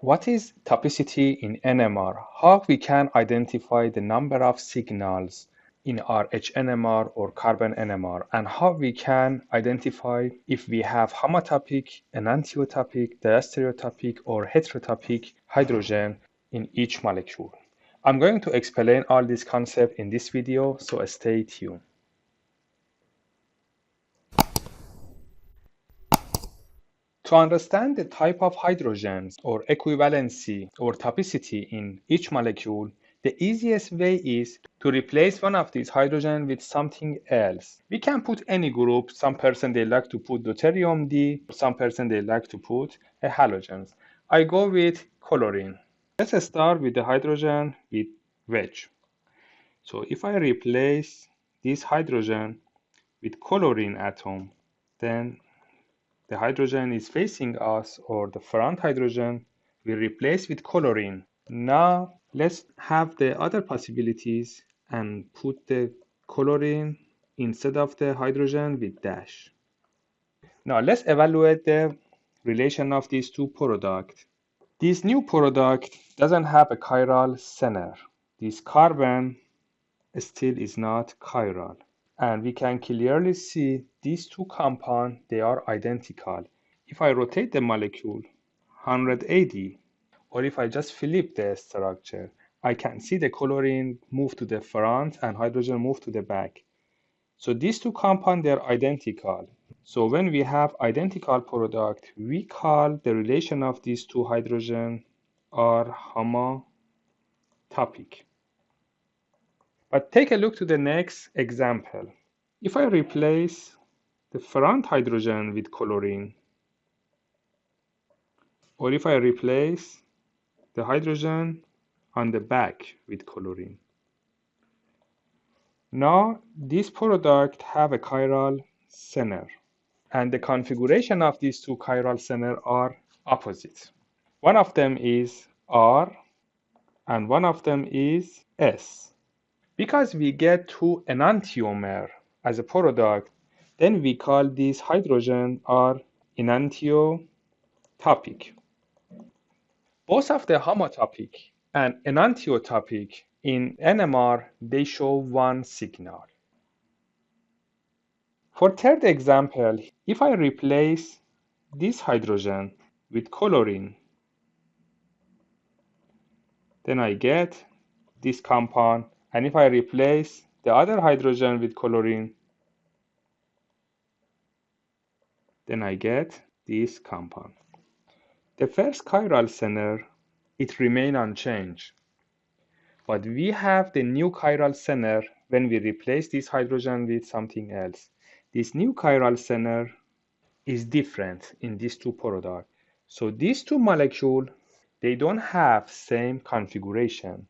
What is topicity in NMR? How we can identify the number of signals in our HNMR or carbon NMR, and how we can identify if we have homotopic, enantiotopic, diastereotopic, or heterotopic hydrogen in each molecule. I'm going to explain all these concepts in this video, so stay tuned. To understand the type of hydrogens or equivalency or topicity in each molecule, the easiest way is to replace one of these hydrogen with something else. We can put any group. Some person they like to put deuterium D, some person they like to put a halogens. I go with chlorine. Let's start with the hydrogen with wedge. So if I replace this hydrogen with chlorine atom, then the hydrogen is facing us, or the front hydrogen we replace with chlorine. Now let's have the other possibilities and put the chlorine instead of the hydrogen with dash. Now let's evaluate the relation of these two products. This new product doesn't have a chiral center. This carbon still is not chiral. And we can clearly see these two compounds, they are identical. If I rotate the molecule 180, or if I just flip the structure, I can see the chlorine move to the front and hydrogen move to the back. So these two compounds, they're identical. So when we have identical product, we call the relation of these two hydrogen are homotopic. But take a look to the next example. If I replace the front hydrogen with chlorine, or if I replace the hydrogen on the back with chlorine, now this product have a chiral center, and the configuration of these two chiral centers are opposite. One of them is R and one of them is S. Because we get two enantiomer as a product, then we call these hydrogen are enantiotopic. Both of the homotopic and enantiotopic in NMR, they show one signal. For third example, if I replace this hydrogen with chlorine, then I get this compound, and if I replace the other hydrogen with chlorine, then I get this compound. The first chiral center, it remains unchanged. But we have the new chiral center when we replace this hydrogen with something else. This new chiral center is different in these two products. So these two molecules, they don't have same configuration.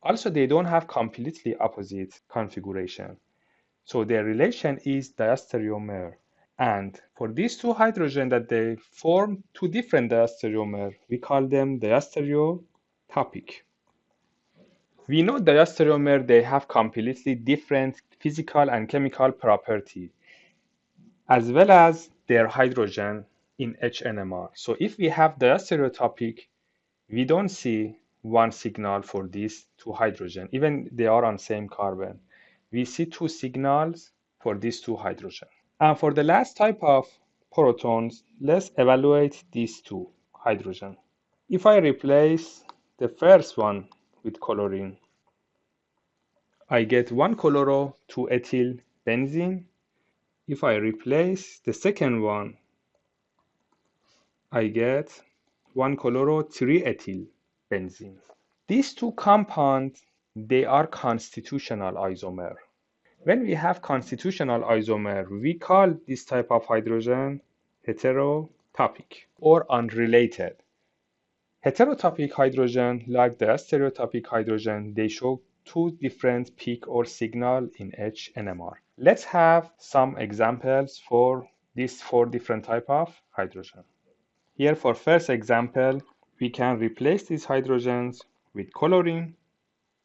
Also, they don't have completely opposite configuration. So their relation is diastereomer. And for these two hydrogen that they form two different diastereomer, we call them diastereotopic. We know diastereomer, they have completely different physical and chemical property, as well as their hydrogen in HNMR. So if we have diastereotopic, we don't see one signal for these two hydrogen, even they are on same carbon. We see two signals for these two hydrogen. And for the last type of protons, let's evaluate these two hydrogen. If I replace the first one with chlorine, I get 1 chloro 2 ethyl benzene. If I replace the second one, I get 1 chloro 3 ethyl benzene. These two compounds, they are constitutional isomer. When we have constitutional isomer, we call this type of hydrogen heterotopic or unrelated. Heterotopic hydrogen, like the diastereotopic hydrogen, they show two different peak or signal in HNMR. Let's have some examples for these four different type of hydrogen. Here for first example, we can replace these hydrogens with chlorine.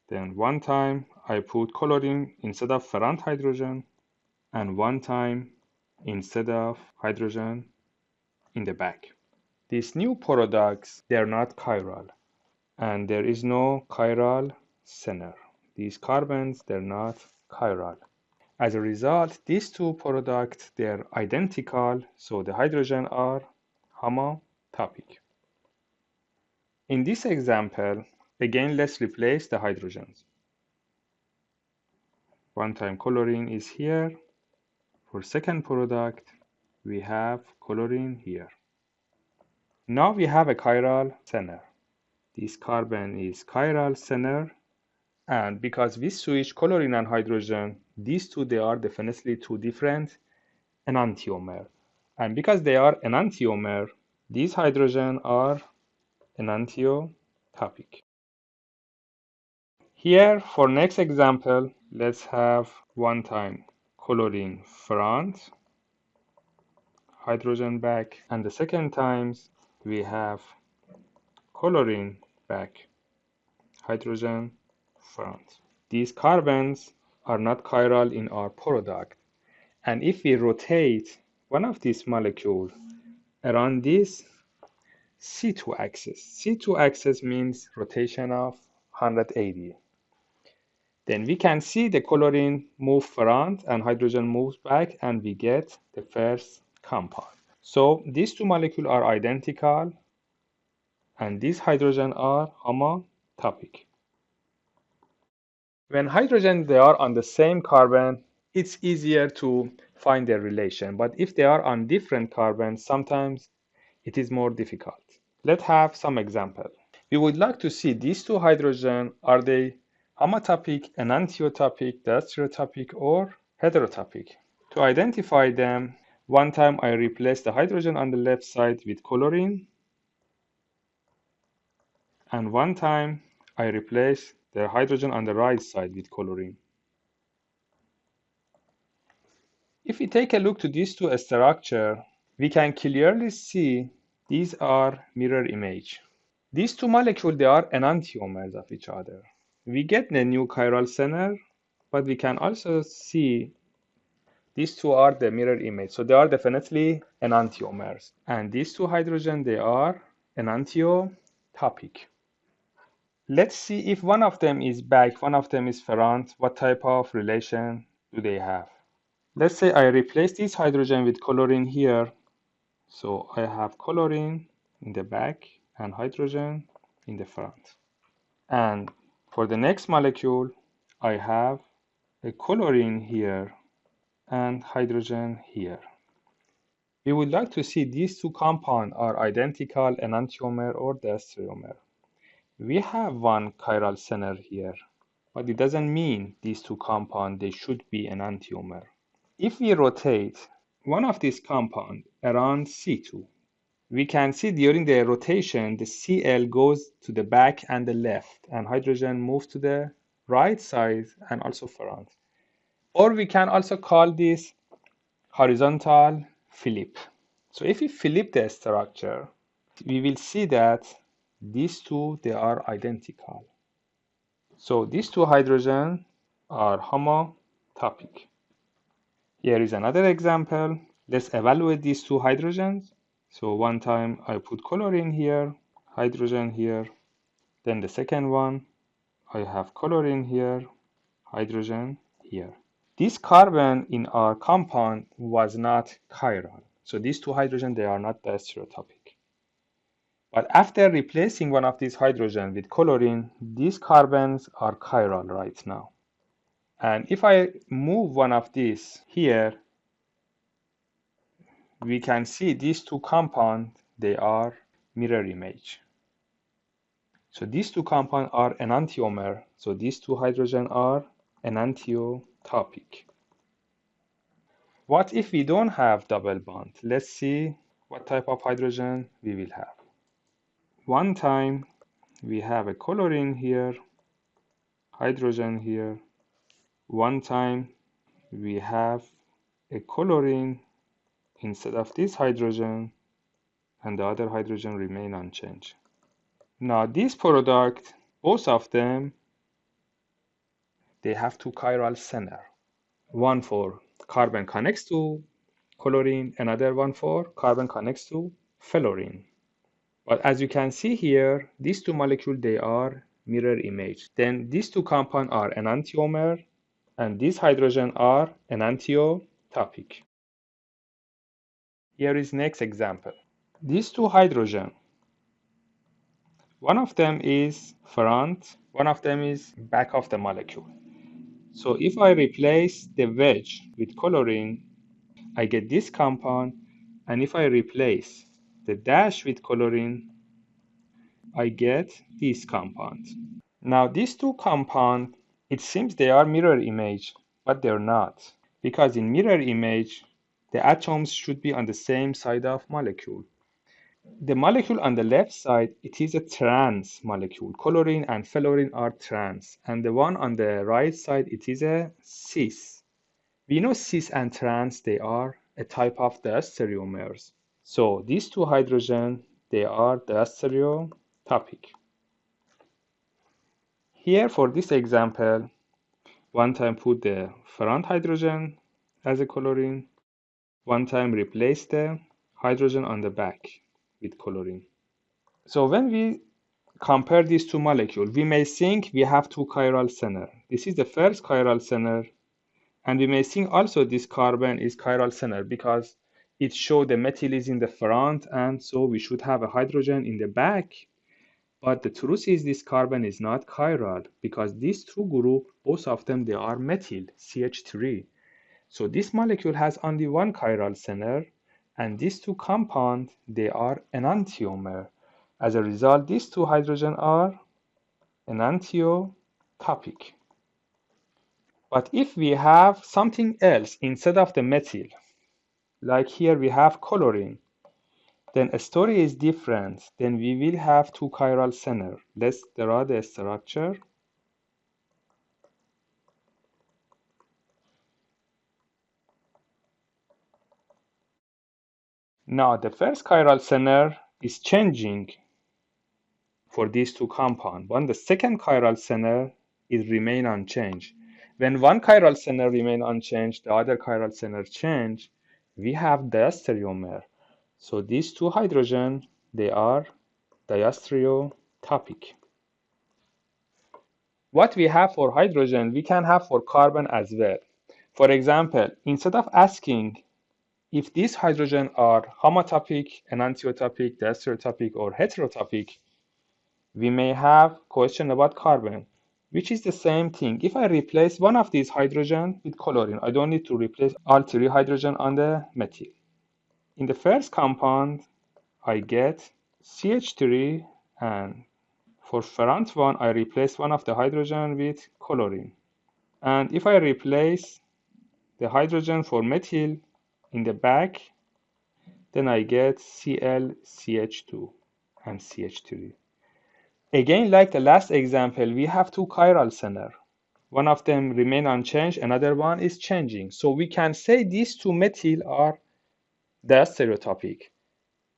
Then one time I put chlorine instead of front hydrogen, and one time instead of hydrogen in the back. These new products, they're not chiral, and there is no chiral center. These carbons, they're not chiral. As a result, these two products, they're identical, so the hydrogen are homotopic. In this example, again, let's replace the hydrogens. One time chlorine is here. For second product, we have chlorine here. Now we have a chiral center. This carbon is chiral center, and because we switch chlorine and hydrogen, these two, they are definitely two different enantiomer. And because they are enantiomer, these hydrogen are enantiotopic. Here, for next example, let's have one time chlorine front, hydrogen back, and the second times we have chlorine back, hydrogen front. These carbons are not chiral in our product, and if we rotate one of these molecules around this C2 axis, C2 axis means rotation of 180. Then we can see the chlorine move front and hydrogen moves back, and we get the first compound. So these two molecules are identical, and these hydrogen are homotopic. When hydrogen they are on the same carbon, it's easier to find their relation. But if they are on different carbons, sometimes it is more difficult. Let's have some example. We would like to see these two hydrogen, are they homotopic, enantiotopic, diastereotopic, or heterotopic? To identify them, one time I replace the hydrogen on the left side with chlorine, and one time I replace the hydrogen on the right side with chlorine. If we take a look to these two structures, we can clearly see these are mirror image. These two molecules, they are enantiomers of each other. We get the new chiral center, but we can also see these two are the mirror image. So they are definitely enantiomers. And these two hydrogen, they are enantiotopic. Let's see if one of them is back, one of them is front, what type of relation do they have? Let's say I replace this hydrogen with chlorine here. So I have chlorine in the back and hydrogen in the front. And for the next molecule, I have a chlorine here and hydrogen here. We would like to see these two compounds are identical enantiomer or diastereomer. We have one chiral center here, but it doesn't mean these two compounds, they should be enantiomer. If we rotate one of these compounds around C2, we can see during the rotation, the Cl goes to the back and the left, and hydrogen moves to the right side and also front. Or we can also call this horizontal flip. So if we flip the structure, we will see that these two, they are identical. So these two hydrogen are homotopic. Here is another example. Let's evaluate these two hydrogens. So one time I put chlorine here, hydrogen here. Then the second one, I have chlorine here, hydrogen here. This carbon in our compound was not chiral. So these two hydrogen, they are not diastereotopic. But after replacing one of these hydrogen with chlorine, these carbons are chiral right now. And if I move one of these here, we can see these two compounds, they are mirror image. So these two compounds are enantiomer. So these two hydrogen are enantiotopic. What if we don't have double bond? Let's see what type of hydrogen we will have. One time we have a chlorine here, hydrogen here. One time we have a chlorine instead of this hydrogen, and the other hydrogen remain unchanged. Now this product, both of them, they have two chiral center. One for carbon connects to chlorine, another one for carbon connects to fluorine. But as you can see here, these two molecules, they are mirror image. Then these two compounds are enantiomer, and these hydrogen are enantiotopic. Here is next example. These two hydrogen, one of them is front, one of them is back of the molecule. So if I replace the wedge with chlorine, I get this compound, and if I replace the dash with chlorine, I get this compound. Now these two compounds, it seems they are mirror image, but they're not. Because in mirror image, the atoms should be on the same side of molecule. The molecule on the left side, it is a trans molecule. Chlorine and fluorine are trans. And the one on the right side, it is a cis. We know cis and trans, they are a type of diastereomers. So these two hydrogen, they are diastereotopic. Here for this example, one time put the front hydrogen as a chlorine, one time replace the hydrogen on the back with chlorine. So when we compare these two molecules, we may think we have two chiral center. This is the first chiral center, and we may think also this carbon is chiral center because it shows the methyl is in the front, and so we should have a hydrogen in the back. But the truth is this carbon is not chiral because these two groups, both of them, they are methyl, CH3. So this molecule has only one chiral center, and these two compounds, they are enantiomer. As a result, these two hydrogen are enantiotopic. But if we have something else instead of the methyl, like here we have chlorine, then a story is different. Then we will have two chiral center. Let's draw the structure. Now the first chiral center is changing for these two compounds. When the second chiral center is remain unchanged. When one chiral center remain unchanged, the other chiral center change, we have diastereomer. So these two hydrogen, they are diastereotopic. What we have for hydrogen, we can have for carbon as well. For example, instead of asking if these hydrogen are homotopic, enantiotopic, diastereotopic, or heterotopic, we may have question about carbon, which is the same thing. If I replace one of these hydrogen with chlorine, I don't need to replace all three hydrogen on the methyl. In the first compound, I get CH3, and for front one, I replace one of the hydrogen with chlorine. And if I replace the hydrogen for methyl in the back, then I get Cl, CH2, and CH3. Again, like the last example, we have two chiral center. One of them remain unchanged, another one is changing. So we can say these two methyl are diastereotopic.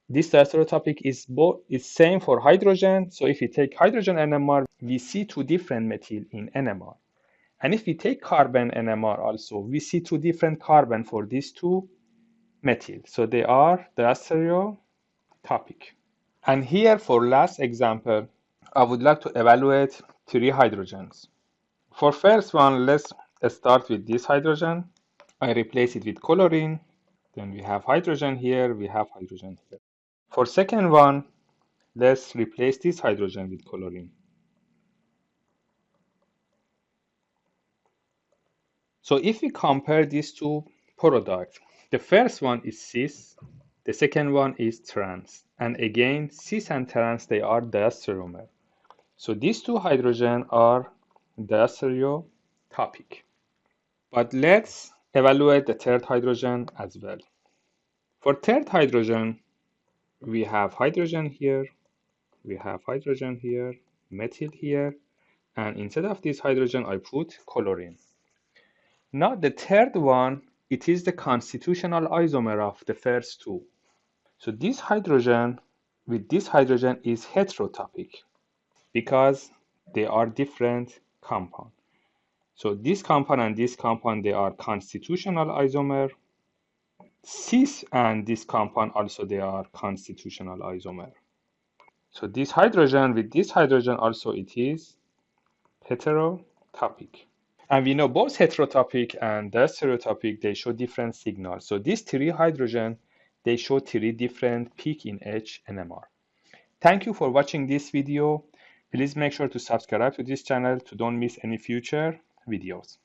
This diastereotopic is same for hydrogen. So if we take hydrogen NMR, we see two different methyl in NMR. And if we take carbon NMR also, we see two different carbon for these two methyl. So they are diastereotopic. And here for last example, I would like to evaluate three hydrogens. For first one, let's start with this hydrogen. I replace it with chlorine. Then we have hydrogen here, we have hydrogen here. For second one, let's replace this hydrogen with chlorine. So if we compare these two products, the first one is cis, the second one is trans. And again, cis and trans, they are diastereomer. So these two hydrogen are diastereotopic. But let's evaluate the third hydrogen as well. For third hydrogen, we have hydrogen here, we have hydrogen here, methyl here, and instead of this hydrogen, I put chlorine. Now the third one, it is the constitutional isomer of the first two. So this hydrogen with this hydrogen is heterotopic because they are different compound. So this compound and this compound, they are constitutional isomer. Cis and this compound also, they are constitutional isomer. So this hydrogen with this hydrogen also it is heterotopic. And we know both heterotopic and diastereotopic, they show different signals. So these three hydrogen, they show three different peak in H NMR. Thank you for watching this video. Please make sure to subscribe to this channel to don't miss any future videos.